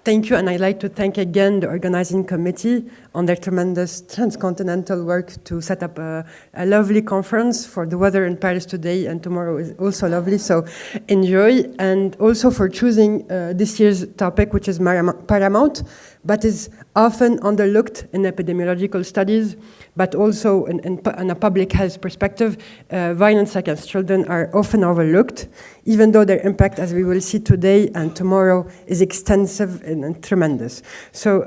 Thank you, and I'd like to thank again the organizing committee on their tremendous transcontinental work to set up a lovely conference. For the weather in Paris today and tomorrow is also lovely, so enjoy. And also for choosing this year's topic, which is paramount, but is often underlooked in epidemiological studies, but also in a public health perspective. Violence against children are often overlooked, even though their impact, as we will see today and tomorrow, is extensive and tremendous. So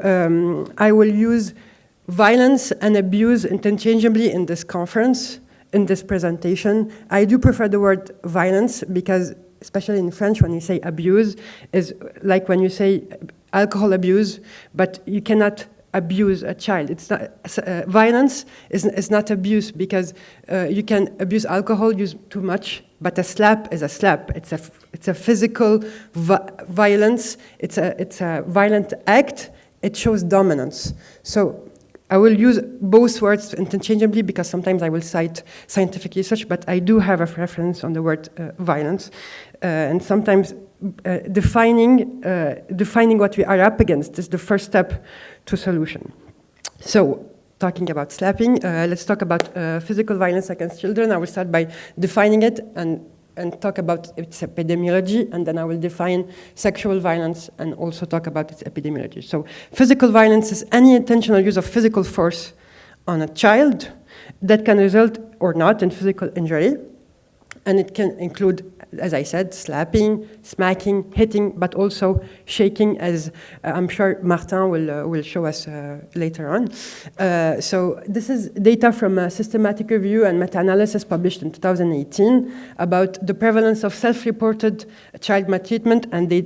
I will use violence and abuse interchangeably in this conference, in this presentation. I do prefer the word violence because, especially in French, when you say abuse, is like when you say alcohol abuse, but you cannot abuse a child. It's not, violence is not abuse because you can abuse alcohol, use too much, but a slap is a slap. It's a physical violence. It's a violent act. It shows dominance. So I will use both words interchangeably because sometimes I will cite scientific research, but I do have a reference on the word violence, and sometimes defining what we are up against is the first step to solution. So, talking about slapping, let's talk about physical violence against children. I will start by defining it and talk about its epidemiology, and then I will define sexual violence and also talk about its epidemiology. So, physical violence is any intentional use of physical force on a child that can result or not in physical injury, and it can include, as I said, slapping, smacking, hitting, but also shaking, as I'm sure Martin will show us later on. So this is data from a systematic review and meta-analysis published in 2018 about the prevalence of self-reported child maltreatment, and they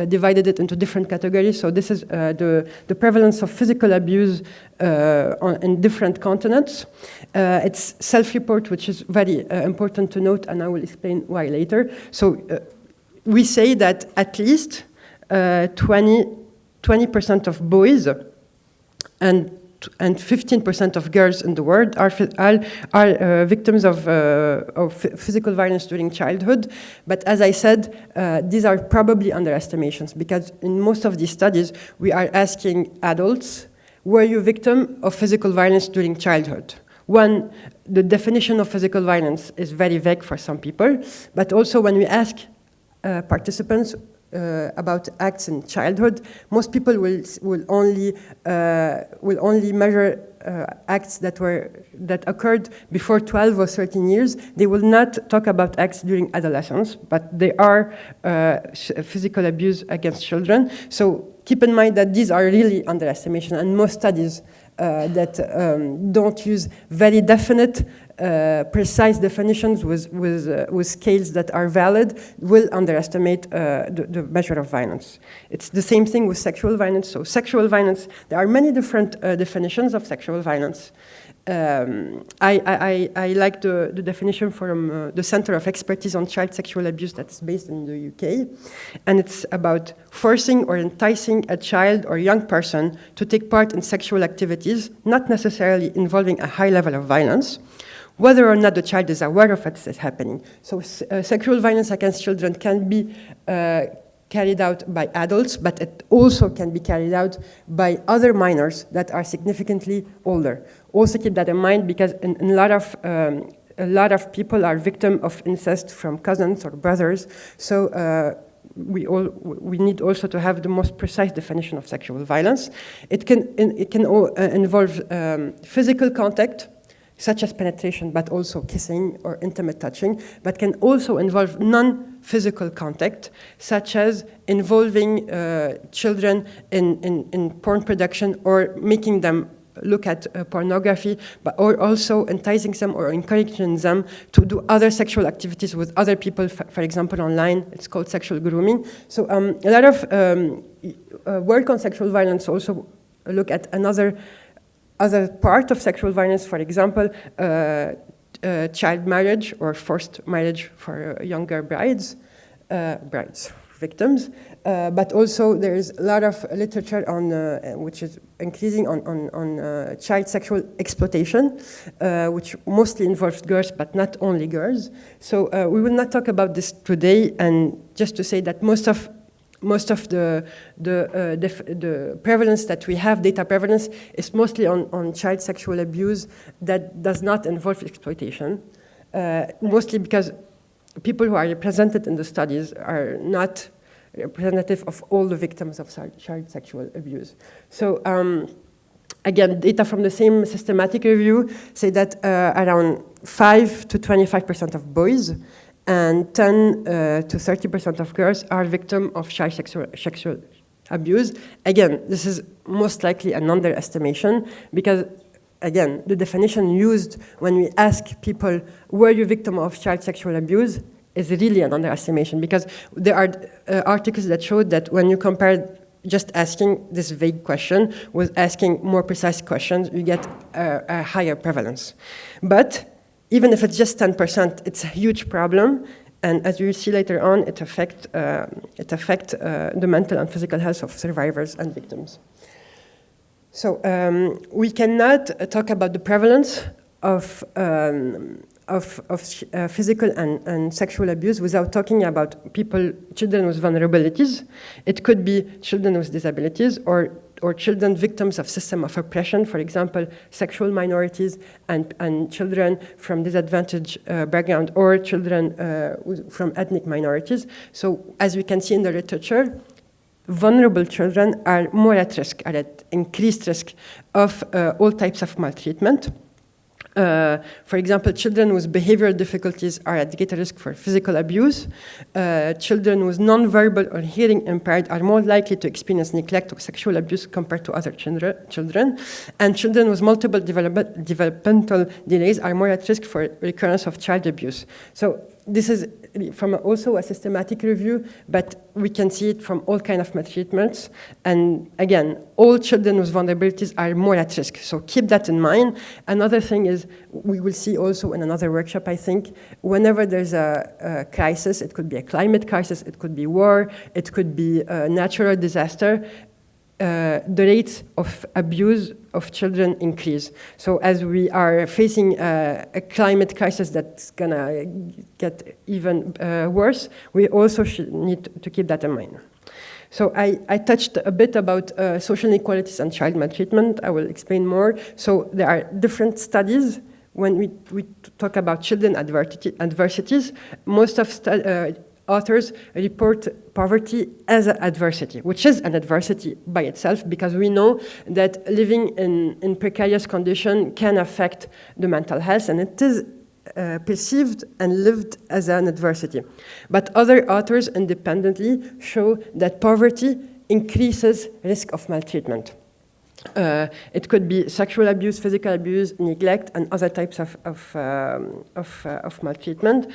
divided it into different categories. So this is the prevalence of physical abuse in different continents. It's self-report, which is very important to note, and I will explain why later. So we say that at least 20% of boys and 15% of girls in the world are victims of physical violence during childhood. But as I said, these are probably underestimations because in most of these studies, we are asking adults, were you victim of physical violence during childhood? One, the definition of physical violence is very vague for some people, but also when we ask participants about acts in childhood, most people will only measure acts that occurred before 12 or 13 years. They will not talk about acts during adolescence, but they are physical abuse against children. So keep in mind that these are really underestimation, and most studies that don't use very definite, precise definitions with scales that are valid will underestimate the measure of violence. It's the same thing with sexual violence. So sexual violence, there are many different definitions of sexual violence. I like the definition from the Center of Expertise on Child Sexual Abuse that is based in the UK. And it's about forcing or enticing a child or young person to take part in sexual activities, not necessarily involving a high level of violence, whether or not the child is aware of it is happening. So sexual violence against children can be carried out by adults, but it also can be carried out by other minors that are significantly older. Also keep that in mind because a lot of people are victims of incest from cousins or brothers. So we need also to have the most precise definition of sexual violence. It can involve physical contact, such as penetration, but also kissing or intimate touching, but can also involve non-physical contact, such as involving children in porn production or making them look at pornography, or also enticing them or encouraging them to do other sexual activities with other people, for example, online. It's called sexual grooming. So a lot of work on sexual violence also look at other part of sexual violence, for example, child marriage or forced marriage for younger victims. But also there is a lot of literature on, which is increasing on child sexual exploitation, which mostly involves girls, but not only girls. So we will not talk about this today, and just to say that most of most of the prevalence that we have, data prevalence, is mostly on child sexual abuse that does not involve exploitation, mostly because people who are represented in the studies are not representative of all the victims of child sexual abuse. So again, data from the same systematic review say that around 5 to 25% of boys and 10 to 30% of girls are victims of child sexual abuse. Again, this is most likely an underestimation because, again, the definition used when we ask people, were you victim of child sexual abuse, is really an underestimation because there are articles that showed that when you compare just asking this vague question with asking more precise questions, you get a higher prevalence. But even if it's just 10%, it's a huge problem. And as you will see later on, it affects the mental and physical health of survivors and victims. So we cannot talk about the prevalence of physical and sexual abuse without talking about children with vulnerabilities. It could be children with disabilities or children victims of system of oppression, for example, sexual minorities and children from disadvantaged background or children from ethnic minorities. So as we can see in the literature, vulnerable children are more at risk, are at increased risk of all types of maltreatment. For example, children with behavioral difficulties are at greater risk for physical abuse. Children with non-verbal or hearing impaired are more likely to experience neglect or sexual abuse compared to other children. And children with multiple developmental delays are more at risk for recurrence of child abuse. So this is from also a systematic review, but we can see it from all kinds of maltreatments. And again, all children with vulnerabilities are more at risk. So keep that in mind. Another thing is, we will see also in another workshop, I think, whenever there's a crisis, it could be a climate crisis, it could be war, it could be a natural disaster, the rates of abuse of children increase. So as we are facing a climate crisis that's gonna get even worse, we also need to keep that in mind. So I touched a bit about social inequalities and child maltreatment. I will explain more. So there are different studies. When we talk about children adversities, most of authors report poverty as an adversity, which is an adversity by itself, because we know that living in precarious conditions can affect the mental health, and it is perceived and lived as an adversity. But other authors independently show that poverty increases risk of maltreatment. It could be sexual abuse, physical abuse, neglect, and other types of maltreatment.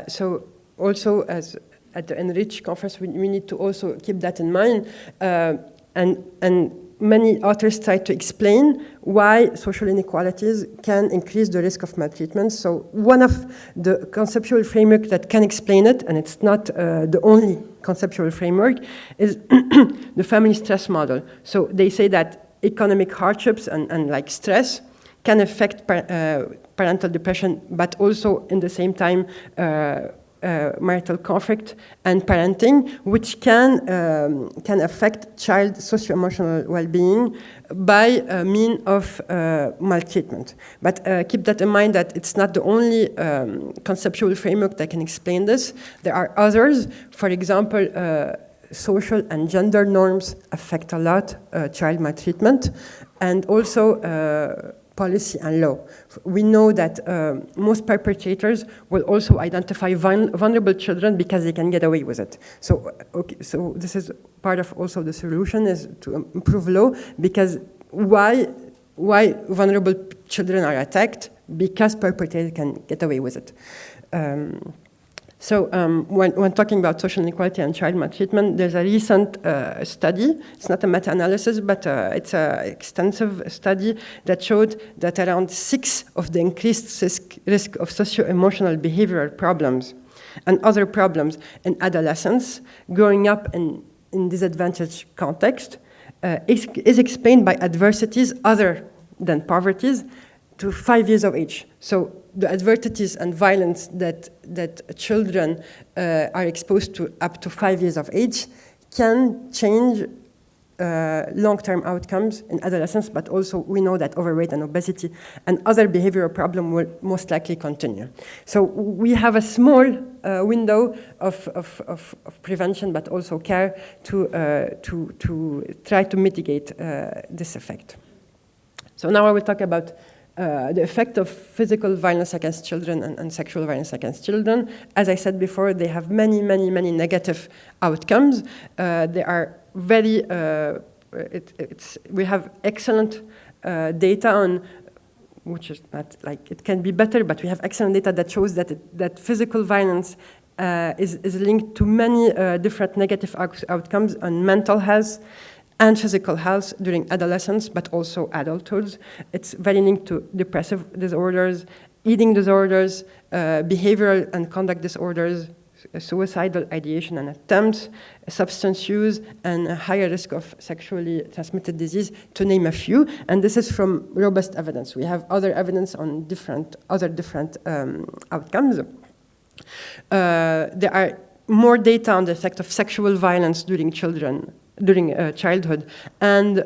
So also, as at the INRICH conference, we need to also keep that in mind. And many authors try to explain why social inequalities can increase the risk of maltreatment. So one of the conceptual framework that can explain it, and it's not the only conceptual framework, is the family stress model. So they say that economic hardships and like stress can affect parental depression, but also in the same time marital conflict and parenting, which can affect child socio-emotional well-being by means of maltreatment. But keep that in mind that it's not the only conceptual framework that can explain this. There are others. For example, social and gender norms affect a lot child maltreatment, and also policy and law. We know that most perpetrators will also identify vulnerable children because they can get away with it. So, so this is part of also the solution, is to improve law, because why vulnerable children are attacked? Because perpetrators can get away with it. So when talking about social inequality and child maltreatment, there's a recent study. It's not a meta-analysis, but it's an extensive study that showed that around 6 of the increased risk of socio-emotional behavioral problems and other problems in adolescents growing up in disadvantaged context is explained by adversities other than poverties to 5 years of age. So the adversities and violence that children are exposed to up to 5 years of age can change long-term outcomes in adolescence, but also we know that overweight and obesity and other behavioral problems will most likely continue. So we have a small window of prevention, but also care to try to mitigate this effect. So now I will talk about the effect of physical violence against children and sexual violence against children. As I said before, they have many negative outcomes. They are very, we have excellent data on, which is not like, it can be better, but we have excellent data that shows that physical violence is linked to many different negative outcomes on mental health and physical health during adolescence, but also adulthood. It's very linked to depressive disorders, eating disorders, behavioral and conduct disorders, suicidal ideation and attempts, substance use, and a higher risk of sexually transmitted disease, to name a few. And this is from robust evidence. We have other evidence on other different outcomes. There are more data on the effect of sexual violence during childhood and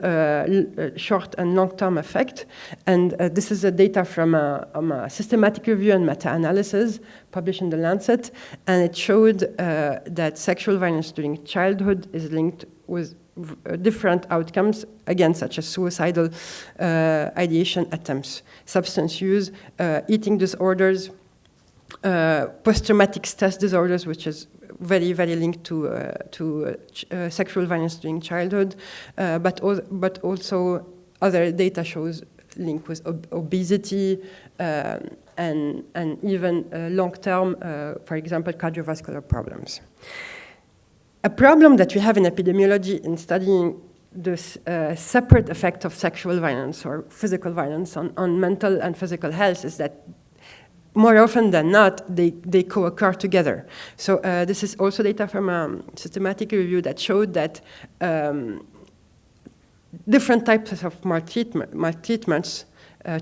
short and long-term effect. And this is data from a systematic review and meta-analysis published in The Lancet, and it showed that sexual violence during childhood is linked with different outcomes, again, such as suicidal ideation attempts, substance use, eating disorders, post-traumatic stress disorders, which is very linked to sexual violence during childhood, but also other data shows link with obesity and even long-term, for example, cardiovascular problems. A problem that we have in epidemiology in studying this separate effect of sexual violence or physical violence on mental and physical health is that more often than not, they co-occur together. So this is also data from a systematic review that showed that different types of maltreatments,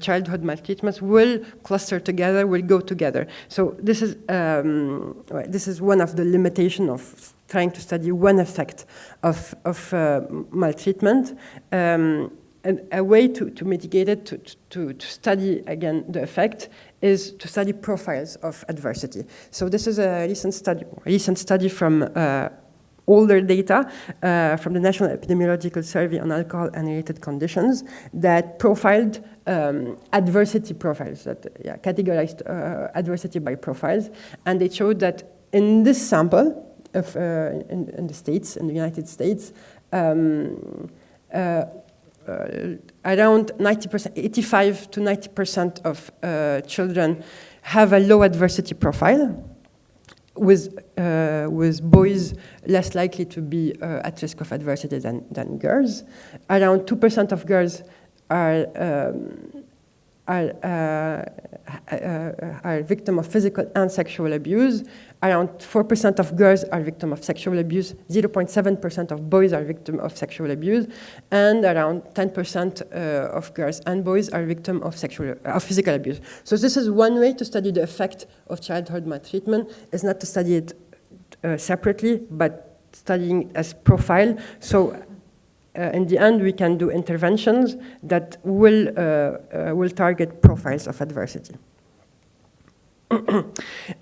childhood maltreatments, will cluster together, will go together. So this is one of the limitations of trying to study one effect of maltreatment. And a way to mitigate it, to study, again, the effect, is to study profiles of adversity. So this is a recent study from older data from the National Epidemiological Survey on Alcohol and Related Conditions that profiled adversity profiles, that categorized adversity by profiles. And they showed that in this sample of, in the States, in the United States, around 90%, 85 to 90% of children have a low adversity profile, with boys less likely to be at risk of adversity than girls. Around 2% of girls are victim of physical and sexual abuse. Around 4% of girls are victim of sexual abuse. 0.7% of boys are victim of sexual abuse, and around 10% of girls and boys are victim of physical abuse. So this is one way to study the effect of childhood maltreatment. Is not to study it separately, but studying as profile. So. In the end, we can do interventions that will target profiles of adversity.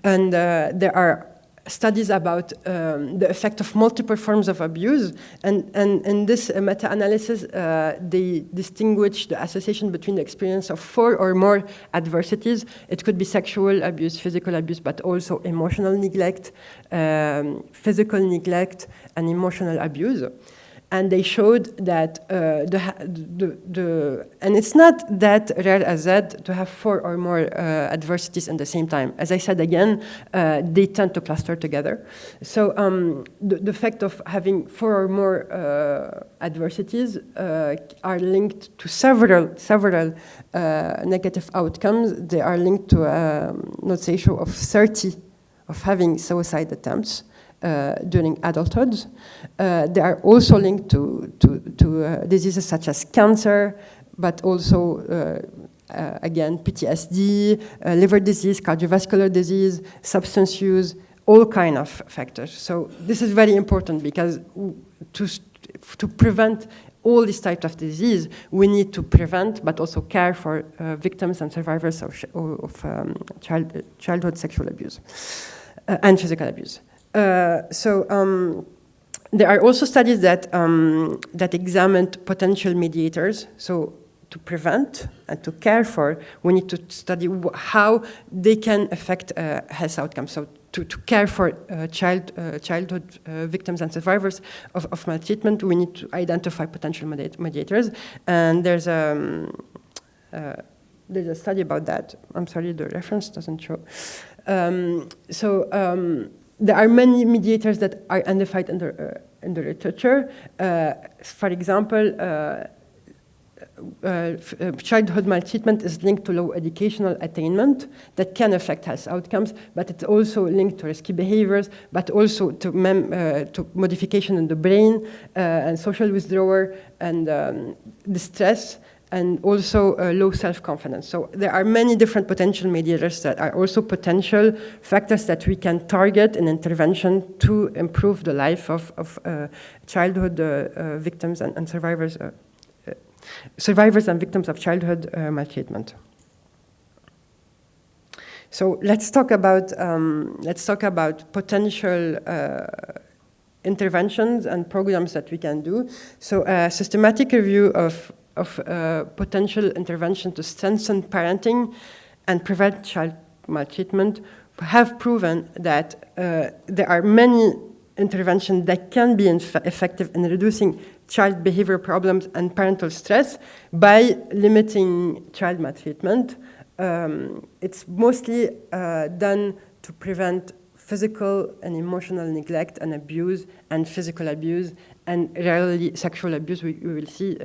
And there are studies about the effect of multiple forms of abuse. And in this meta-analysis, they distinguish the association between the experience of 4 or more adversities. It could be sexual abuse, physical abuse, but also emotional neglect, physical neglect, and emotional abuse. And they showed that and it's not that rare as that to have 4 or more adversities in the same time. As I said again, they tend to cluster together. So the effect of having 4 or more adversities are linked to several negative outcomes. They are linked to a odds ratio of 30 of having suicide attempts during adulthood. They are also linked to diseases such as cancer, but also, again, PTSD, liver disease, cardiovascular disease, substance use, all kind of factors. So this is very important because to prevent all these types of disease, we need to prevent, but also care for victims and survivors of childhood sexual abuse and physical abuse. There are also studies that that examined potential mediators. So to prevent and to care for, we need to study how they can affect health outcomes. So to care for childhood victims and survivors of maltreatment, we need to identify potential mediators. And there's a study about that. I'm sorry, the reference doesn't show. There are many mediators that are identified in the literature. For example, childhood maltreatment is linked to low educational attainment that can affect health outcomes, but it's also linked to risky behaviors, but also to modification in the brain and social withdrawal and distress, and also low self-confidence. So there are many different potential mediators that are also potential factors that we can target in intervention to improve the life of childhood victims and survivors and victims of childhood maltreatment. So let's talk about potential interventions and programs that we can do. So a systematic review of potential intervention to strengthen parenting and prevent child maltreatment have proven that there are many interventions that can be effective in reducing child behavior problems and parental stress by limiting child maltreatment. It's mostly done to prevent physical and emotional neglect and abuse and physical abuse, and rarely sexual abuse. We will see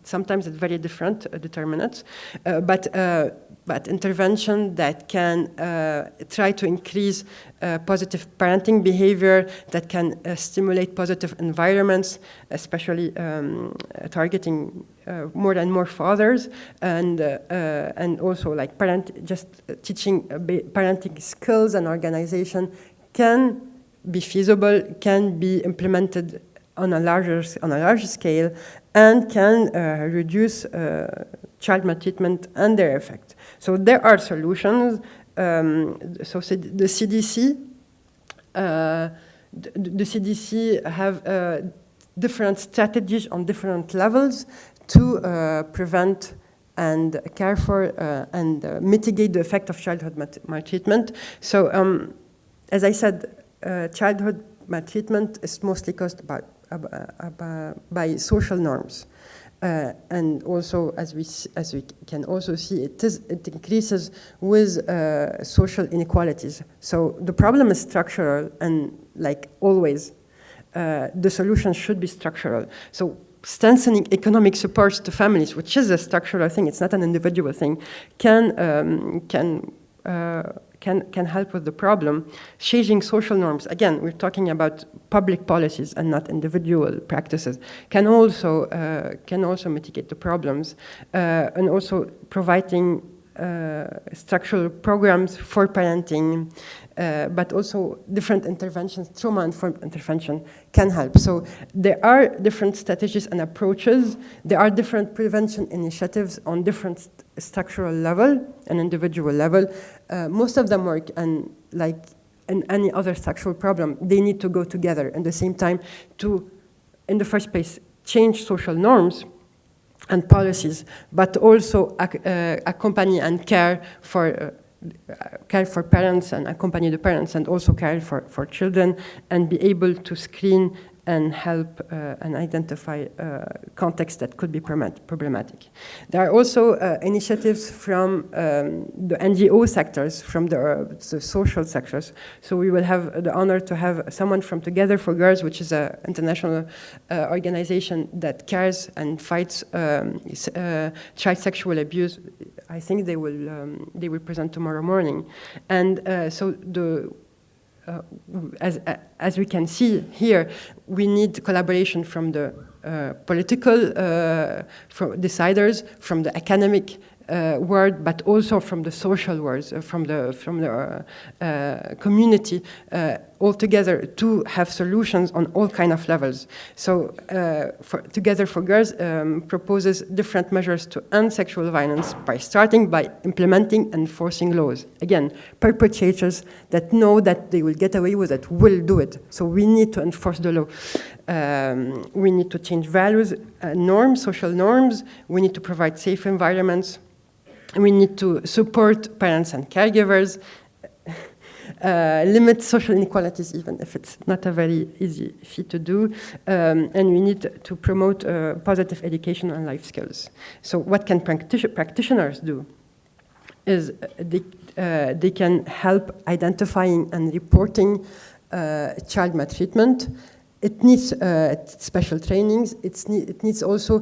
sometimes it's very different determinants, but intervention that can try to increase positive parenting behavior, that can stimulate positive environments, especially targeting more and more fathers, and also like just teaching parenting skills and organization can be feasible, can be implemented on a larger scale, and can reduce child maltreatment and their effect. So there are solutions. So the CDC have different strategies on different levels to prevent and care for and mitigate the effect of childhood maltreatment. So as I said, childhood maltreatment is mostly caused by social norms. And also, as we can also see, it increases with social inequalities. So the problem is structural, and like always, the solution should be structural. So strengthening economic supports to families, which is a structural thing, it's not an individual thing, can help with the problem. Changing social norms, again, we're talking about public policies and not individual practices, can also mitigate the problems, and also providing structural programs for parenting, but also different interventions, trauma-informed intervention can help. So there are different strategies and approaches. There are different prevention initiatives on different structural level and individual level. Most of them work, and like in any other structural problem, they need to go together at the same time to, in the first place, change social norms and policies, but also accompany and care for parents and accompany the parents, and also care for children, and be able to screen and help and identify contexts that could be problematic. There are also initiatives from the NGO sectors, from the social sectors. So we will have the honor to have someone from Together for Girls, which is an international organization that cares and fights child sexual abuse. I think they will present tomorrow morning. And so as we can see here, we need collaboration from the political from deciders, from the academic world, but also from the social world, from the community, all together to have solutions on all kind of levels. So Together for Girls proposes different measures to end sexual violence by starting by implementing and enforcing laws. Again, perpetrators that know that they will get away with it will do it. So we need to enforce the law. We need to change values, norms, social norms. We need to provide safe environments. We need to support parents and caregivers, limit social inequalities, even if it's not a very easy feat to do, and we need to promote positive education and life skills. So what can practitioners do is they can help identifying and reporting child maltreatment. It needs special trainings. It needs also,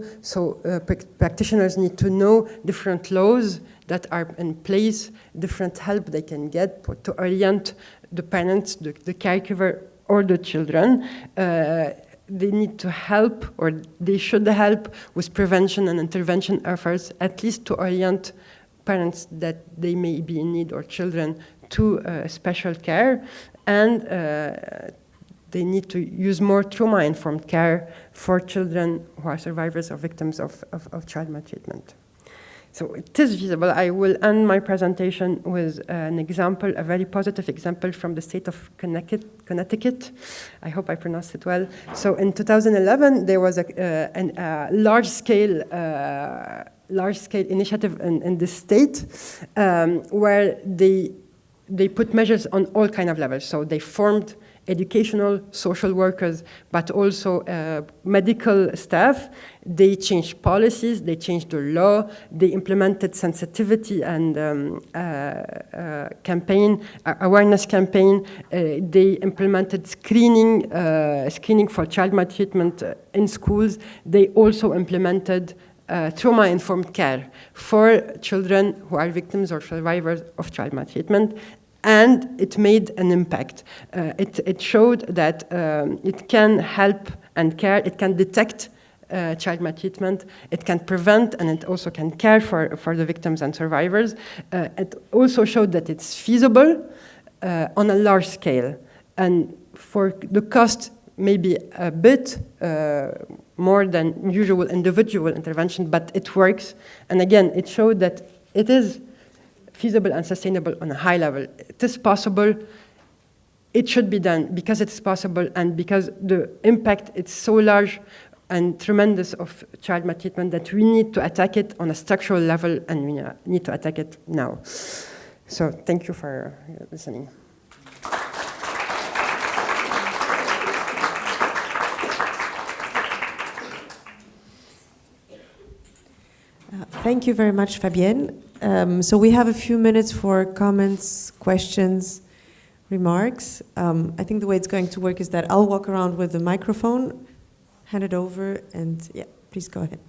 practitioners need to know different laws that are in place, different help they can get to orient the parents, the caregiver, or the children. They need to help, or they should help with prevention and intervention efforts, at least to orient parents that they may be in need, or children, to special care. And they need to use more trauma-informed care for children who are survivors or victims of child maltreatment. So it is feasible. I will end my presentation with an example, a very positive example from the state of Connecticut. I hope I pronounced it well. So in 2011, there was a large-scale initiative in this state where they put measures on all kind of levels. So they formed educational, social workers, but also medical staff. They changed policies, they changed the law, they implemented sensitivity and awareness campaign. They implemented screening for child maltreatment in schools. They also implemented trauma-informed care for children who are victims or survivors of child maltreatment. And it made an impact. It showed that it can help and care, it can detect child maltreatment, it can prevent, and it also can care for the victims and survivors. It also showed that it's feasible on a large scale. And for the cost, maybe a bit more than usual individual intervention, but it works. And again, it showed that it is feasible and sustainable on a high level. It is possible. It should be done because it's possible and because the impact is so large and tremendous of child maltreatment that we need to attack it on a structural level, and we need to attack it now. So thank you for listening. Thank you very much, Fabienne. So we have a few minutes for comments, questions, remarks. I think the way it's going to work is that I'll walk around with the microphone, hand it over, and yeah, please go ahead.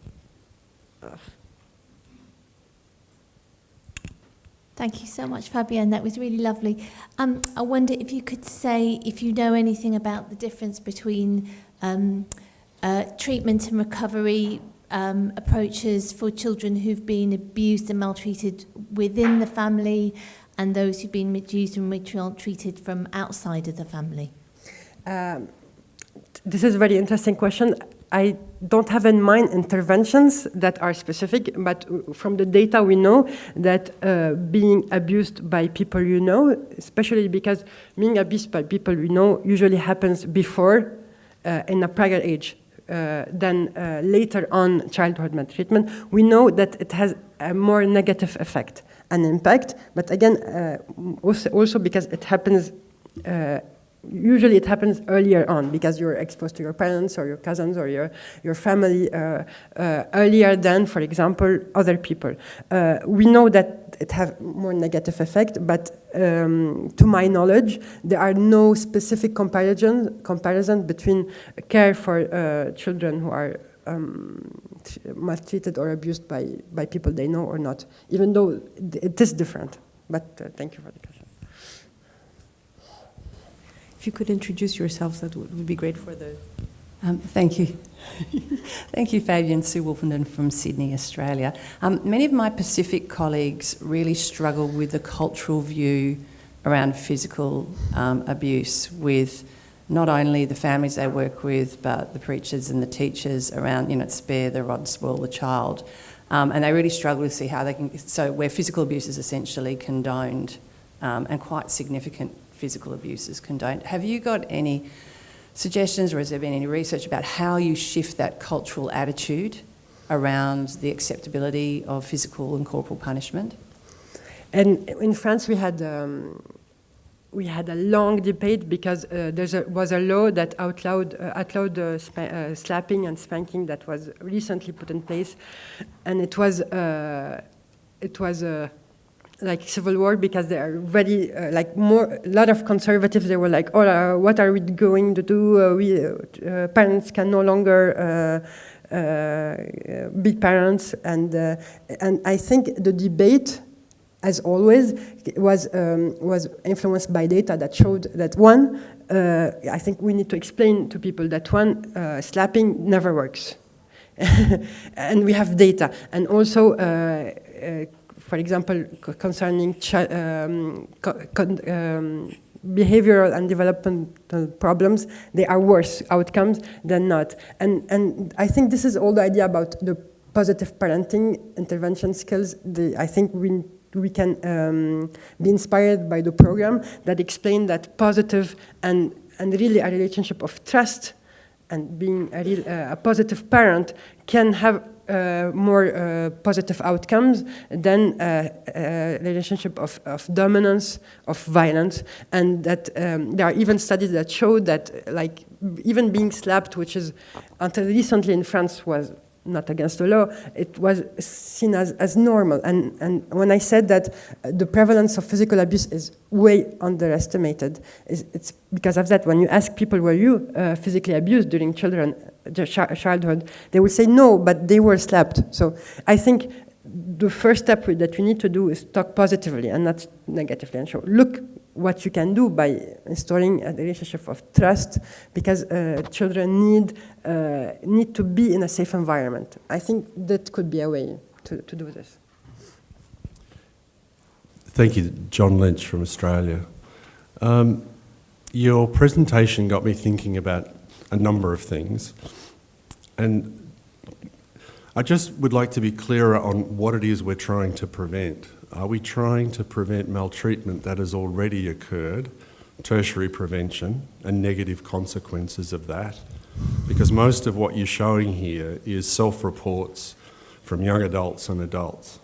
Thank you so much, Fabienne. That was really lovely. I wonder if you could say if you know anything about the difference between treatment and recovery approaches for children who've been abused and maltreated within the family and those who've been abused and maltreated from outside of the family? This is a very interesting question. I don't have in mind interventions that are specific, but from the data we know that being abused by people you know, especially because being abused by people you know usually happens before in a prior age. Than later on childhood maltreatment, we know that it has a more negative effect and impact, but again, also because it happens, usually it happens earlier on because you're exposed to your parents or your cousins or your family earlier than, for example, other people. We know that it has more negative effect, but to my knowledge, there are no specific comparison between care for children who are maltreated or abused by people they know or not, even though it is different. But thank you for the question. If you could introduce yourself, that would be great for the Thank you. Thank you, Fabienne. Sue Wolfenden from Sydney, Australia. Many of my Pacific colleagues really struggle with the cultural view around physical abuse with not only the families they work with, but the preachers and the teachers around, spare the rod, spoil the child. And they really struggle to see how they can, so where physical abuse is essentially condoned, and quite significant physical abuse is condoned. Have you got any suggestions, or has there been any research about how you shift that cultural attitude around the acceptability of physical and corporal punishment? And in France, we had a long debate because there was a law that outlawed slapping and spanking that was recently put in place, and it was like civil war, because they are very a lot of conservatives. They were like, "Oh, what are we going to do? Parents can no longer be parents," and I think the debate, as always, was influenced by data that showed that I think we need to explain to people that slapping never works, and we have data, and also. For example, concerning behavioral and developmental problems, they are worse outcomes than not. And I think this is all the idea about the positive parenting intervention skills. I think we can be inspired by the program that explain that positive and really a relationship of trust and being a positive parent can have more positive outcomes than a relationship of dominance, of violence, and that there are even studies that show that even being slapped, which is until recently in France was not against the law, it was seen as normal. And when I said that the prevalence of physical abuse is way underestimated, it's because of that. When you ask people, were you physically abused during childhood, they will say no, but they were slapped. So I think the first step that we need to do is talk positively and not negatively, and show, look what you can do by installing a relationship of trust, because children need to be in a safe environment. I think that could be a way to do this. Thank you, John Lynch from Australia. Your presentation got me thinking about a number of things, and I just would like to be clearer on what it is we're trying to prevent. Are we trying to prevent maltreatment that has already occurred, tertiary prevention, and negative consequences of that? Because most of what you're showing here is self-reports from young adults and adults,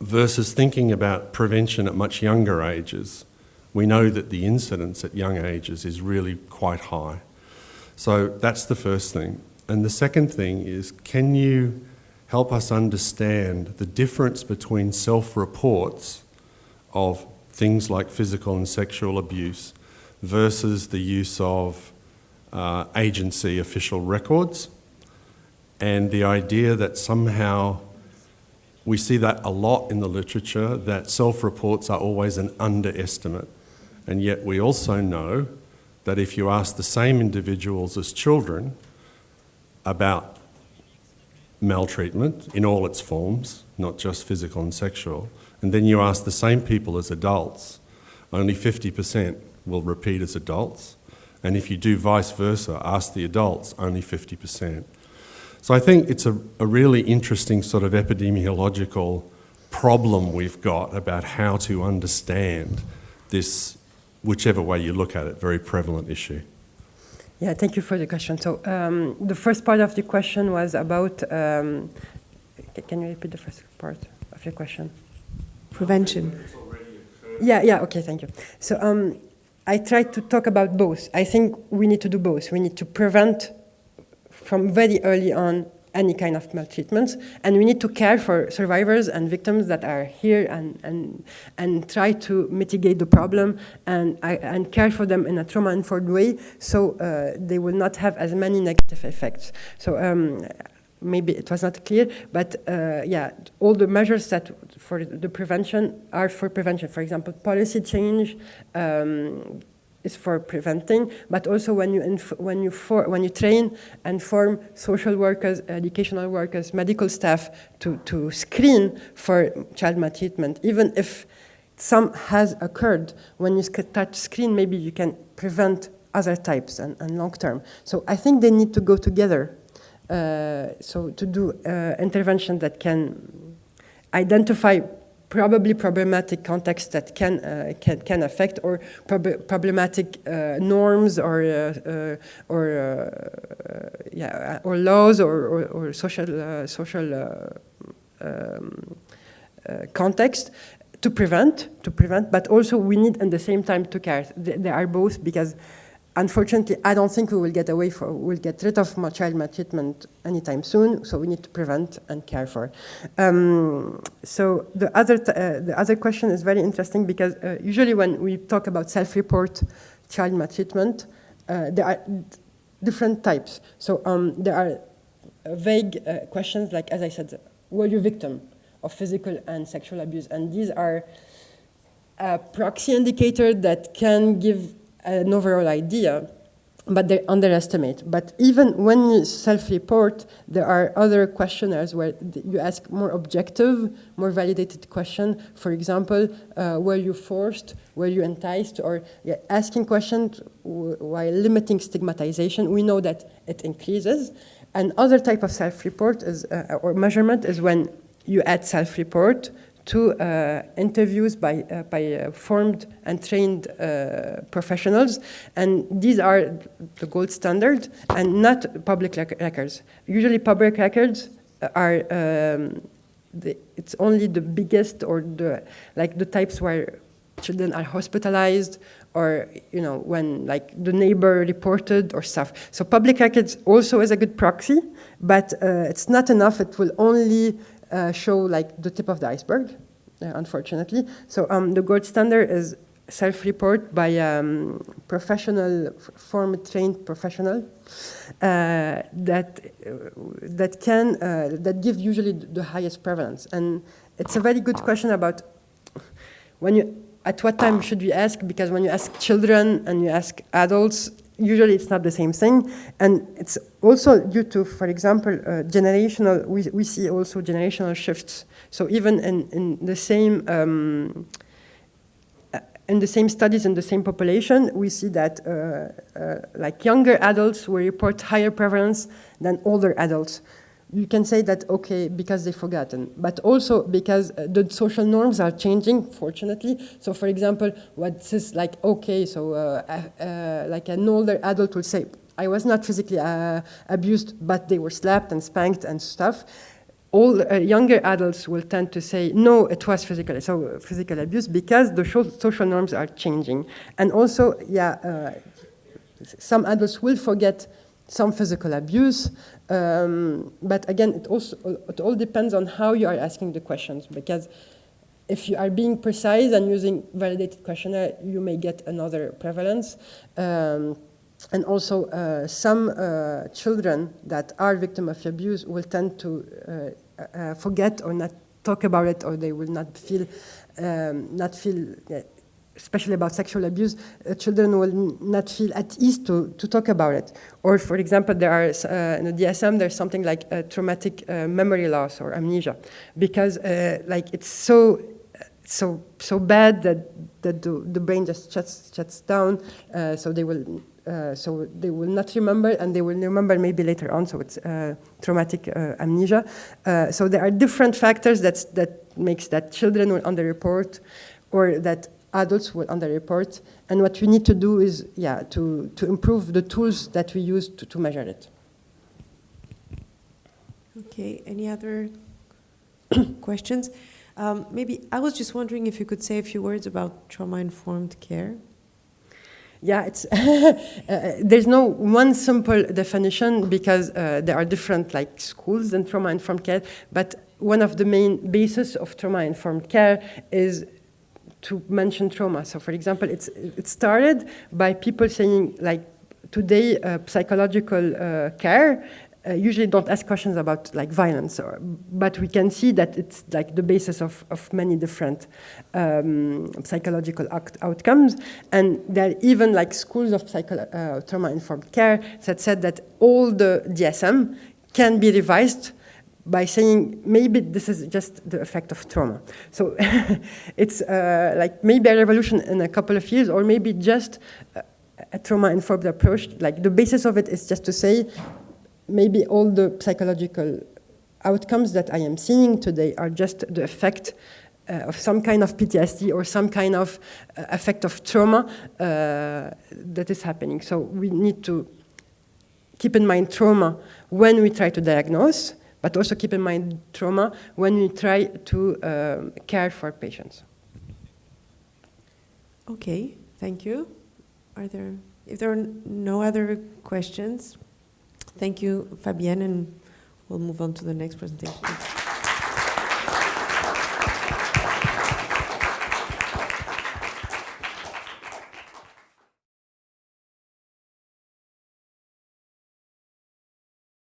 versus thinking about prevention at much younger ages. We know that the incidence at young ages is really quite high. So that's the first thing. And the second thing is, can you help us understand the difference between self-reports of things like physical and sexual abuse versus the use of agency official records, and the idea that somehow we see that a lot in the literature, that self-reports are always an underestimate. And yet we also know that if you ask the same individuals as children about maltreatment in all its forms, not just physical and sexual, and then you ask the same people as adults, only 50% will repeat as adults. And if you do vice versa, ask the adults, only 50%. So I think it's a really interesting sort of epidemiological problem we've got about how to understand this, whichever way you look at it, very prevalent issue. Yeah, thank you for the question. So the first part of the question was about, can you repeat the first part of your question? Prevention. Yeah, okay, thank you. So I tried to talk about both. I think we need to do both. We need to prevent from very early on any kind of maltreatment, and we need to care for survivors and victims that are here and try to mitigate the problem and care for them in a trauma-informed way, so they will not have as many negative effects. So maybe it was not clear, but yeah, all the measures that for the prevention are for prevention. For example, policy change, is for preventing, but also when you train and form social workers, educational workers, medical staff to screen for child maltreatment, even if some has occurred, when you start to screen, maybe you can prevent other types and long term. So I think they need to go together. So to do intervention that can identify probably problematic contexts that can affect, or problematic norms or laws or social context to prevent, but also we need at the same time to care. They are both, because unfortunately, I don't think we'll get rid of child maltreatment anytime soon. So we need to prevent and care for. So the other question is very interesting, because usually when we talk about self-report child maltreatment, there are different types. So there are vague questions like, as I said, were you victim of physical and sexual abuse? And these are a proxy indicator that can give an overall idea, but they underestimate. But even when you self-report, there are other questionnaires where you ask more objective, more validated question. For example, were you forced, were you enticed, or asking questions while limiting stigmatization. We know that it increases. And other type of self-report is, or measurement is when you add self-report to interviews by formed and trained professionals, and these are the gold standard, and not public records. Usually public records are, it's only the biggest, or the types where children are hospitalized, or when the neighbor reported or stuff. So public records also is a good proxy, but it's not enough. It will only show the tip of the iceberg, unfortunately. So the gold standard is self-report by professional, formed, trained professional that give usually the highest prevalence. And it's a very good question about at what time should we ask, because when you ask children and you ask adults, usually it's not the same thing. And it's also due to, for example, generational, we see also generational shifts. So even in the same studies in the same population, we see that younger adults will report higher prevalence than older adults. You can say that, okay, because they've forgotten, but also because the social norms are changing, fortunately. So, for example, what is okay, so an older adult will say, I was not physically abused, but they were slapped and spanked and stuff. All younger adults will tend to say, no, it was physical abuse, because the social norms are changing. And also, some adults will forget some physical abuse, but again, it all depends on how you are asking the questions, because if you are being precise and using validated questionnaire, you may get another prevalence. And also, some children that are victim of abuse will tend to forget or not talk about it, or they will not feel, especially about sexual abuse, children will not feel at ease to talk about it. Or, for example, there are in the DSM, there's something like traumatic memory loss or amnesia, because it's so bad that the brain just shuts down, so they will not remember, and they will remember maybe later on. So it's traumatic amnesia. So there are different factors that makes that children will underreport, or that adults will underreport, and what we need to do is, to improve the tools that we use to measure it. Okay, any other questions? Maybe I was just wondering if you could say a few words about trauma-informed care. Yeah, it's there's no one simple definition, because there are different schools in trauma-informed care, but one of the main bases of trauma-informed care is to mention trauma. So, for example, it started by people saying, today, psychological care usually don't ask questions about like violence, but we can see that it's like the basis of many different psychological outcomes. And there are even like schools of trauma-informed care that said that all the DSM can be revised by saying maybe this is just the effect of trauma. So it's like maybe a revolution in a couple of years, or maybe just a trauma-informed approach. Like the basis of it is just to say maybe all the psychological outcomes that I am seeing today are just the effect of some kind of PTSD or some kind of effect of trauma that is happening. So we need to keep in mind trauma when we try to diagnose, but also keep in mind trauma when we try to care for patients. Okay, thank you. If there are no other questions, thank you, Fabienne, and we'll move on to the next presentation.